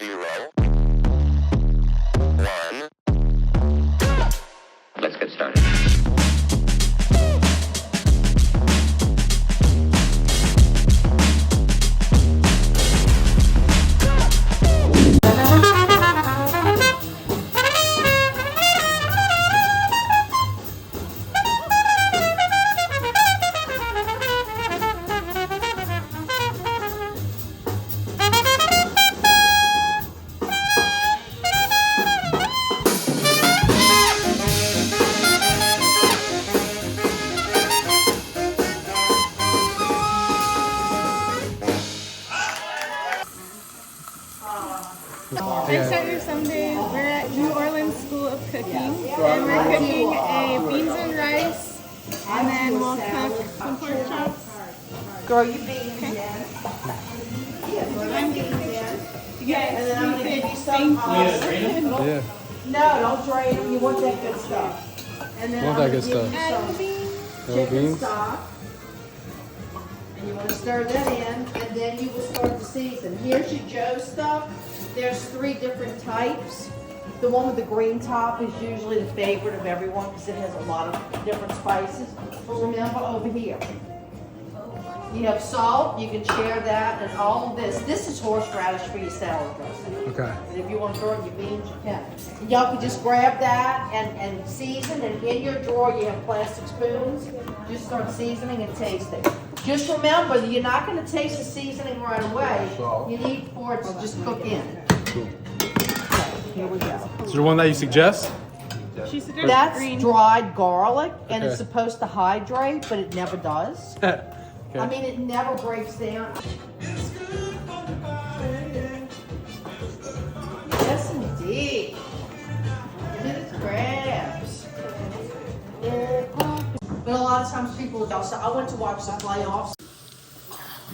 0, 1. Let's get started. Next Saturday, Sunday, we're at New Orleans School of Cooking, and we're cooking a beans and rice, and then we'll cook some pork chops. Throw your beans in. Yes, And then I'm going to give you some. Yeah. No, don't drain them. You want that good stuff. And then Want I'm that gonna good give you stuff. add the some beans. No chicken beans? stock. And you want to stir that in, and then you will start to season. Here's your Joe stuff. There's 3 different types. The one with the green top is usually the favorite of everyone because it has a lot of different spices. But remember over here, you have salt, you can share that, and all of this. This is horseradish for your salad dressing. Okay. And if you want to throw in your beans, you can. And y'all can just grab that and season, and in your drawer you have plastic spoons. Just start seasoning and tasting. Just remember that you're not going to taste the seasoning right away. You need for it to just cook in. Cool. Here we go. Is there one that you suggest? She suggested That's green. dried garlic, and it's Okay. supposed to hydrate, but it never does. Okay. I mean, it never breaks down. Yes, indeed. Look at the crabs. But a lot of times people don't. So I went to watch the playoffs.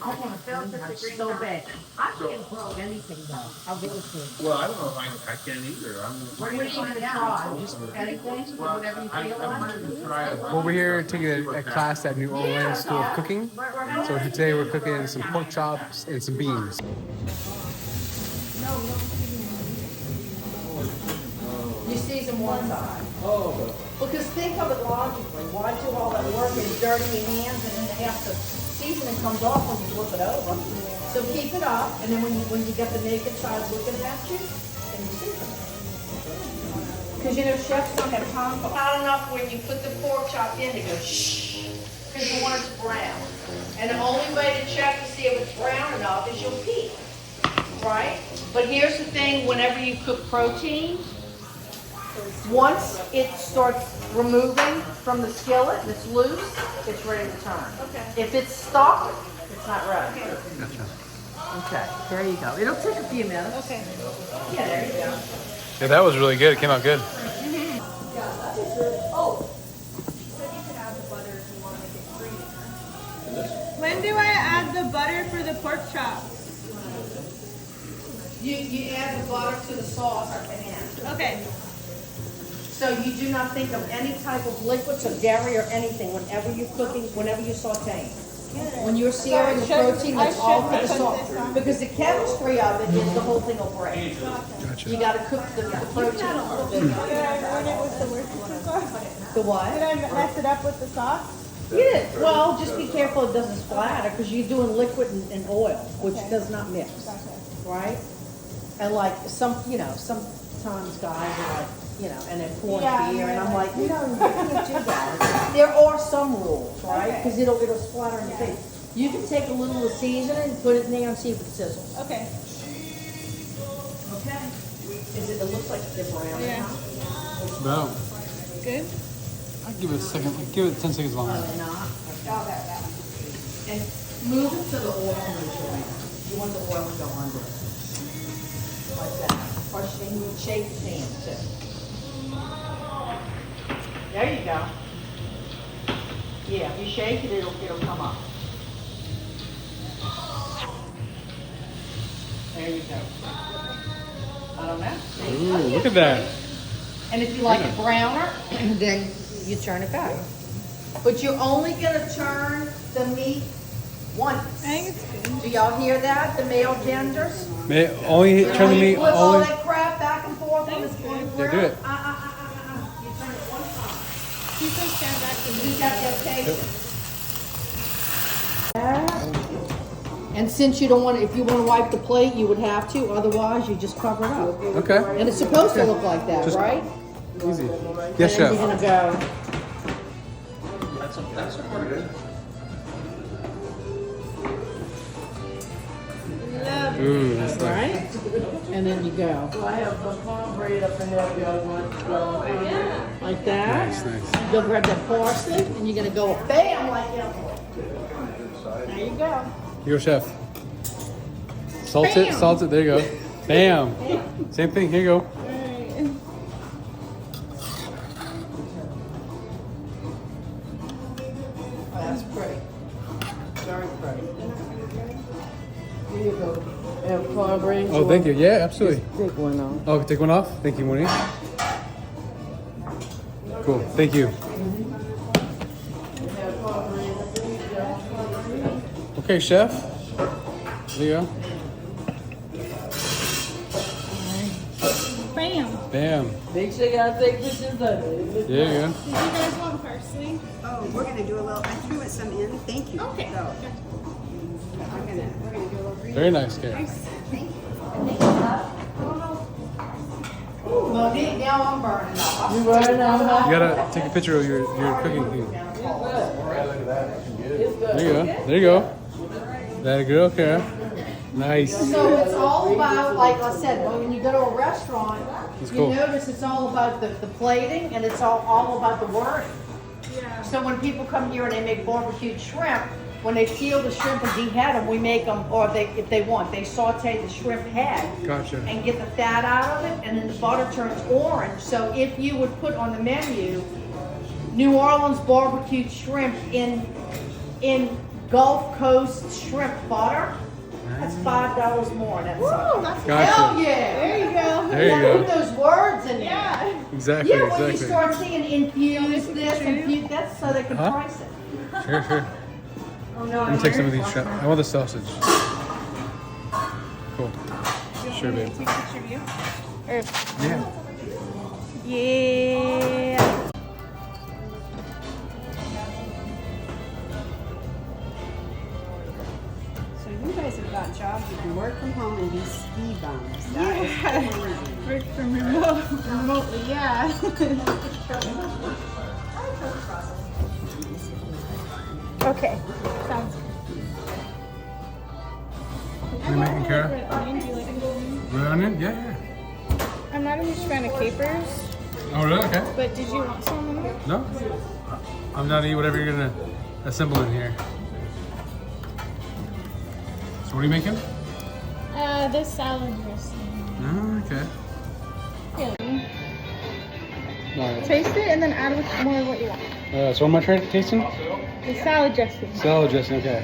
I want to feel this so bad. I can't throw anything though. I really can't. Well, I don't know if I can either. What are you going to try? Just anything, whatever you feel like. Try it. Well, we're here taking a class at New Orleans School of Cooking. So today we're cooking some pork chops and some beans. You season one side. Because think of it logically. Why do all that work and dirty your hands and then half the seasoning comes off when you flip it over? So keep it up, and then when you get the naked side looking at you, then you season it. Because you know chefs don't have time. Not enough when you put the pork chop in to go shh, because you want it to brown. And the only way to check to see if it's brown enough is you'll peek, right? But here's the thing: whenever you cook protein. Once it starts removing from the skillet and it's loose, it's ready to turn. Okay. If it's stuck, it's not ready. Gotcha. Okay, there you go. It'll take a few minutes. Okay. Yeah, there you go. Yeah, that was really good. It came out good. When do I add the butter for the pork chops? You add the butter to the sauce at the end. Okay. So you do not think of any type of liquid, so dairy or anything, whenever you're cooking, whenever you're sauteing. When you're searing the protein, that's all for the sauce. Because the chemistry of it is the whole thing will break. Gotcha. You gotta cook the protein. Did I ruin it with the worst sauce? The what? Did I mess it up with the sauce? Yeah, well, just be careful it doesn't splatter, because you're doing liquid and oil, which does not mix, right? And like sometimes guys are like, and they're pouring beer, and I'm like, you can't do that. There are some rules, right? Because it'll splatter in your face. You can take a little of the seasoning, put it in there, and see if it sizzles. Okay. Okay. It looks like they're brown. Yeah. Wow. Good. I'll give it a second. Give it 10 seconds longer. Are they not? And move it to the oil usually. You want the oil to go under it. Like that. Or you shake the pan too. There you go. Yeah, if you shake it, it'll come up. There you go. I don't know. See? Ooh, look at that. And if you like it browner, then you turn it back. But you're only going to turn the meat Once. I think it's good. Do y'all hear that? The male genders? Only turn the meat. Flip all Only. that crap back and forth on this grill. Yeah, do it. You turn it one time. You can stand back to You got the occasion. And since you don't want to, if you want to wipe the plate, you would have to. Otherwise, you just cover it up. Okay. And it's supposed to look like that, right? Easy. Yes, And then chef. you're gonna go. That's pretty good. Ooh, that's nice. Right? And then you go. I have the cornbread up ahead, y'all want to go. Like that. Nice, nice. You go grab that parsley, and you're gonna go bam like that. There you go. Here you go, chef. Salt it, salt it. There you go. Bam. Same thing. Here you go. That's pretty. Very pretty. Here you go. And cornbread. Oh, thank you. Yeah, absolutely. Take one off. Oh, take one off. Thank you, Monique. Cool. Thank you. Okay, chef. There you go. Bam. Bam. Make sure y'all take pictures of it. There you go. Do you guys want parsley? Oh, we're gonna do a little, I threw it some in, thank you. Okay. So, we're gonna do a little green. Very nice, Karen. Monique, now I'm burning up. You running out, huh? You gotta take a picture of your cooking thing. There you go. There you go. Very good, okay. Nice. So it's all about, like I said, when you go to a restaurant, That's you cool. notice it's all about the plating and it's all about the wording. Yeah. So when people come here and they make barbecued shrimp, when they peel the shrimp and dehead them, we make them, or if they want, they saute the shrimp head Gotcha. and get the fat out of it, and then the butter turns orange. So if you would put on the menu, New Orleans barbecued shrimp in Gulf Coast shrimp butter, that's $5 more. That's Woo, that's Gotcha. hell yeah! There you go. There you Yeah, go. put those words in there. Yeah. Exactly, Yeah, when you exactly. start seeing infuse this, infuse, that's so they can Huh? price it. Sure, sure. Oh no, Let me take some of these. I want the sausage. Cool. Sure, babe. Take a picture of you. Or, Yeah. yeah. So you guys have got jobs, you can work from home and be ski bums. That is crazy. Work from remotely, yeah. Okay, sounds good. What are you making, Kara? Red onion, do you like red onion? Red onion? Yeah, yeah. I'm not a huge fan of capers, Oh, really? Okay. but did you want some in there? No? I'm down to eat whatever you're gonna assemble in here. So what are you making? The salad dressing. Oh, okay. Yeah. Alright. Taste it and then add more of what you want. So what am I tasting? The salad dressing. Salad dressing, okay.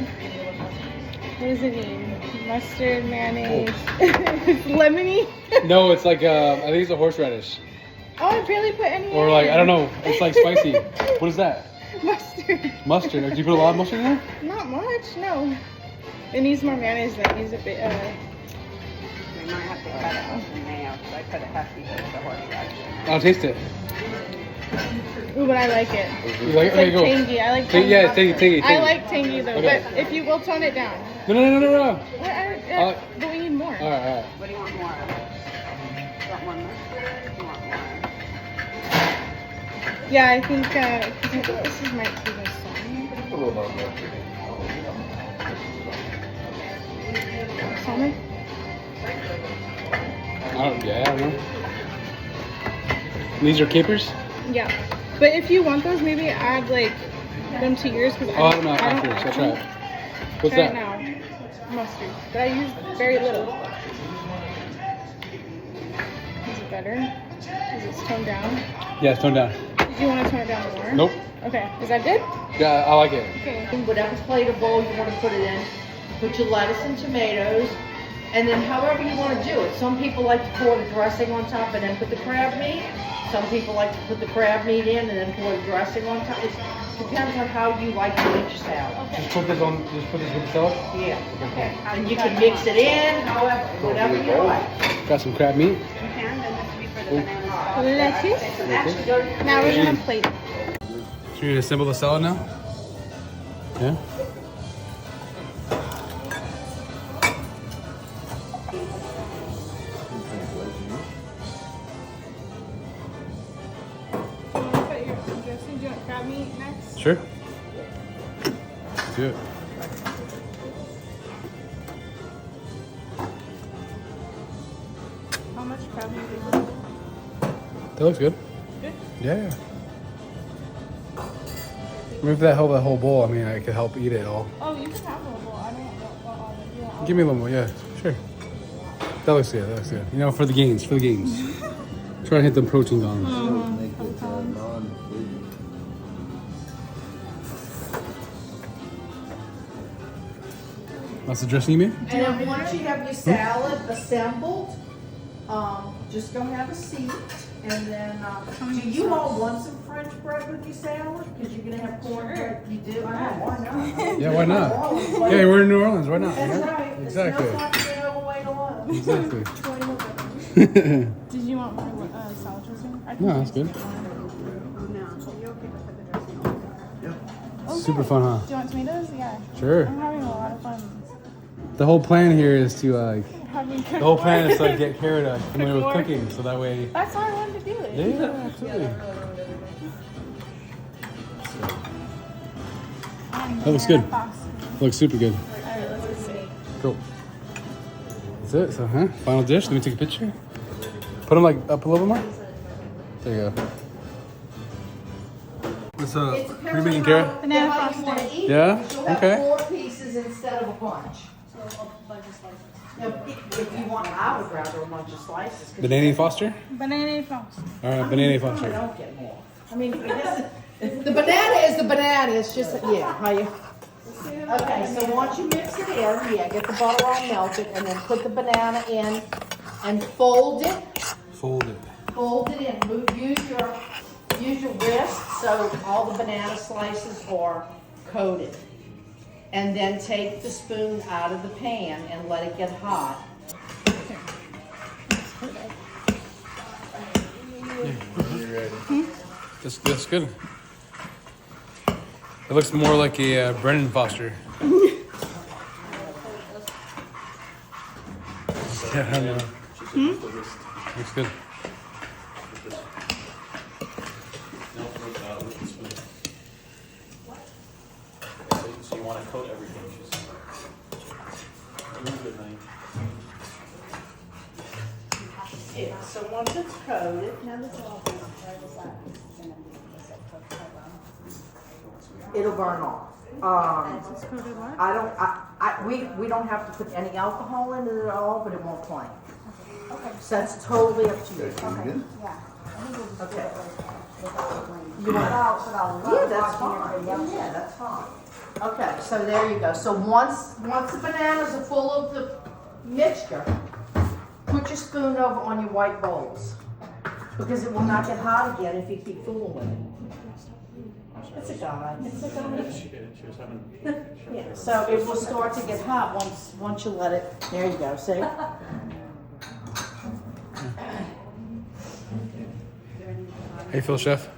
What does it mean? Mustard, mayonnaise. It's lemony. No, it's like, I think it's a horseradish. Oh, I barely put any Or in. like, I don't know, it's like spicy. What is that? Mustard. Mustard. Do you put a lot of mustard in there? Not much, no. It needs more mayonnaise than it needs a bit, We might have to cut out the mayo, because I put a hefty bit of the horseradish. I'll taste it. ooh, but I like it. You like it? It's Okay, like go. tangy. I like Take- tangy. yeah, tangy. I like tangy though, Okay. but if you will tone it down. No. What, but we need more. Alright. What do you want more of? You want more mustard? You want more? Yeah, I think, 'cause I think this is might be the song. Salmon? I don't know. These are capers? Yeah. But if you want those, maybe add like them to yours because Oh, I don't know. Afterwards, I'll try it. What's Try that? it now. Mustard. But I use very little. Is it better? Is it toned down? Yeah, it's toned down. Did you want to tone it down more? Nope. Okay. Is that good? Yeah, I like it. Okay. Whatever plate or bowl you want to put it in, put your lettuce and tomatoes, and then however you want to do it. Some people like to pour the dressing on top and then put the crab meat. Some people like to put the crab meat in and then pour the dressing on top. Depends on how you like to eat your salad. Just put this with the salad. Yeah. Okay. And you can mix it in, however, whatever you like. Got some crab meat. You can, then this would be for the banana. Lettuce. Actually, go to Now we're gonna plate. So you're gonna assemble the salad now? Yeah? Put your dressing. Do you want crab meat next? Sure. Let's do it. How much crab meat do you want? That looks good. Good. Yeah. Move that whole bowl. I mean, I could help eat it all. Oh, you can have a bowl. I don't want all of it. You want all Give me a little more. Yeah, sure. That looks good. That looks good. You know, for the gains. For the gains. Try to hit them proteins on them. That's the dressing you made? And then once you have your salad assembled, just go have a seat. And then, do you all want some French bread with your salad? Because you're gonna have cornbread. You do? I know, why not? Yeah, why not? Yeah, we're in New Orleans. Why not? That's Yeah? right. Exactly. It's no fun being overweight alone. Exactly. Did you want more salad dressing? I No, that's good. No, you'll pick up the dressing. Super fun, huh? Do you want tomatoes? Yeah. Sure. I'm having a lot of fun. The whole plan here is to Having the whole plan is to get Kara familiar with cooking, so that way. That's why I wanted to do it. Yeah, absolutely. That looks good. Looks super good. Alright, let's see. Cool. That's it. So, final dish. Let me take a picture. Put them like up a little bit more. There you go. What's It what are you depends making, on Kara? Banana how you frosting. want to eat. Yeah? You'll have Okay. 4 pieces instead of a bunch. Now, if you want, I would rather a bunch of slices. 'Cause Banana Foster? Banana frosting. All right, banana I Foster. don't get more. I mean, I guess the banana is the banana. It's just, yeah, how you. Okay, so once you mix it in, yeah, get the butter all melted, and then put the banana in, and fold it. Fold it. Fold it in. Use your wrist so all the banana slices are coated. And then take the spoon out of the pan and let it get hot. That's good. It looks more like a Brennan Foster. Yeah, I don't know. Looks good. So you want to coat everything, she's saying. Good night. Yeah, so once it's coated, it'll burn off. We don't have to put any alcohol in it at all, but it won't flame. Okay. So that's totally up to you. Okay. Okay. You want yeah, that's fine. Yeah, that's fine. Okay, so there you go. So once the bananas are full of the mixture, put your spoon over on your white bowls, because it will not get hot again if you keep fooling with it. It's a guy. It's a guy. She was having. Yeah, so it will start to get hot once you let it. There you go. See? How you feel, Chef?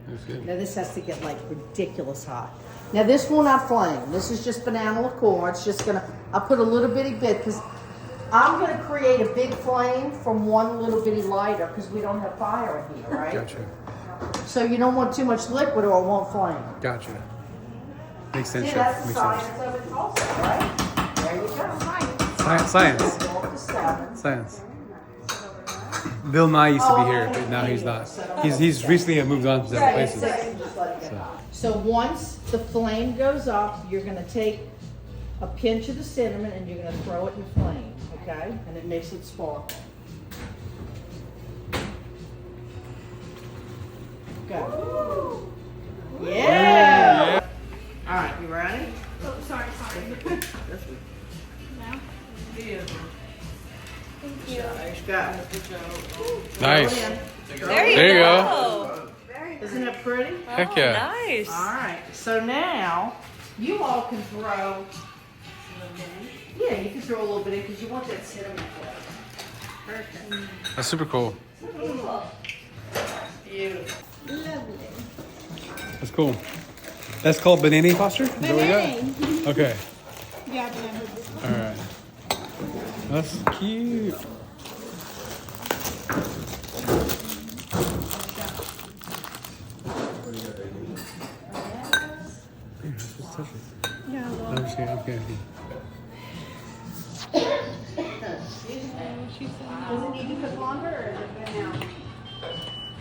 That's good. Now this has to get like ridiculous hot. Now this will not flame. This is just banana liqueur. It's just gonna. I'll put a little bitty bit because I'm gonna create a big flame from one little bitty lighter because we don't have fire in here, right? Gotcha. So you don't want too much liquid or it won't flame. Gotcha. Makes sense, See, Chef. that's the Makes science sense. of it also, right? There you go. Science. Go up to 7. Science. Bill Nye used to be here, but now he's not. He's recently moved on to different places. So once the flame goes up, you're gonna take a pinch of the cinnamon and you're gonna throw it in the flame, okay? And it makes it sparkle. Go. Yeah! All right, you ready? Oh, sorry. Now? Thank you. Thank you. Go. Nice. Throw it in. There you There you go. Isn't it pretty? Heck yeah. Nice. All right, so now you all can throw. Yeah, you can throw a little bit in because you want that cinnamon flavor. Perfect. That's super cool. Beautiful. Lovely. That's cool. That's called Benini Foster? Is that what we got? Okay. Yeah, banana. All right. That's cute. Yeah, well, I'm just kidding. Okay. Does it need to cook longer or is it good now?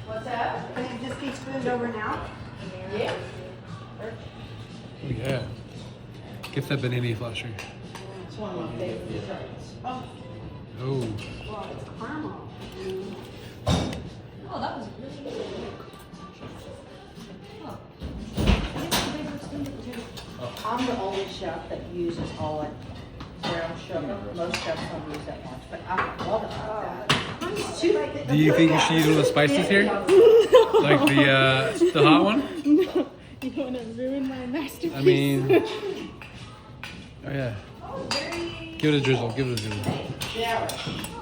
What's that? Can it just be spooned over now? Yeah. Oh, yeah. Get that Benini Foster. It's one of my favorite desserts. Oh. Oh. Well, it's caramel. Oh, that was really good. I'm the only chef that uses all that brown sugar. Most chefs don't use that much, but I love it like that. Do you think you should use one of the spices here? Like the hot one? no, you want to ruin my masterpiece. I mean, oh yeah. Give it a drizzle. Give it a drizzle. Yeah.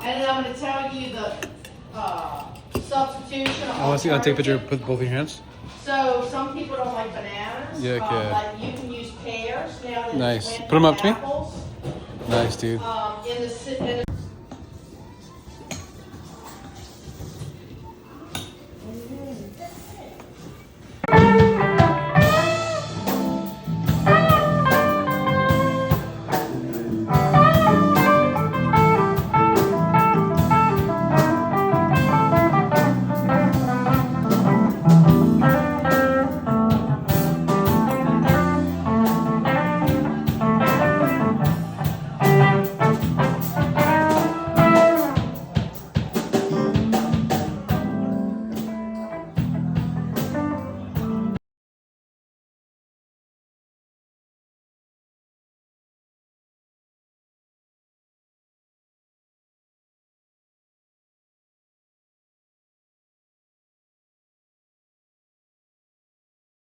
And then I'm going to tell you the substitution. Oh, let's see. I'll take a picture. Put both your hands. So some people don't like bananas. Yeah, okay. But you can use pears now. That Nice. it's winter, Put 'em up to me. apples. Nice, dude.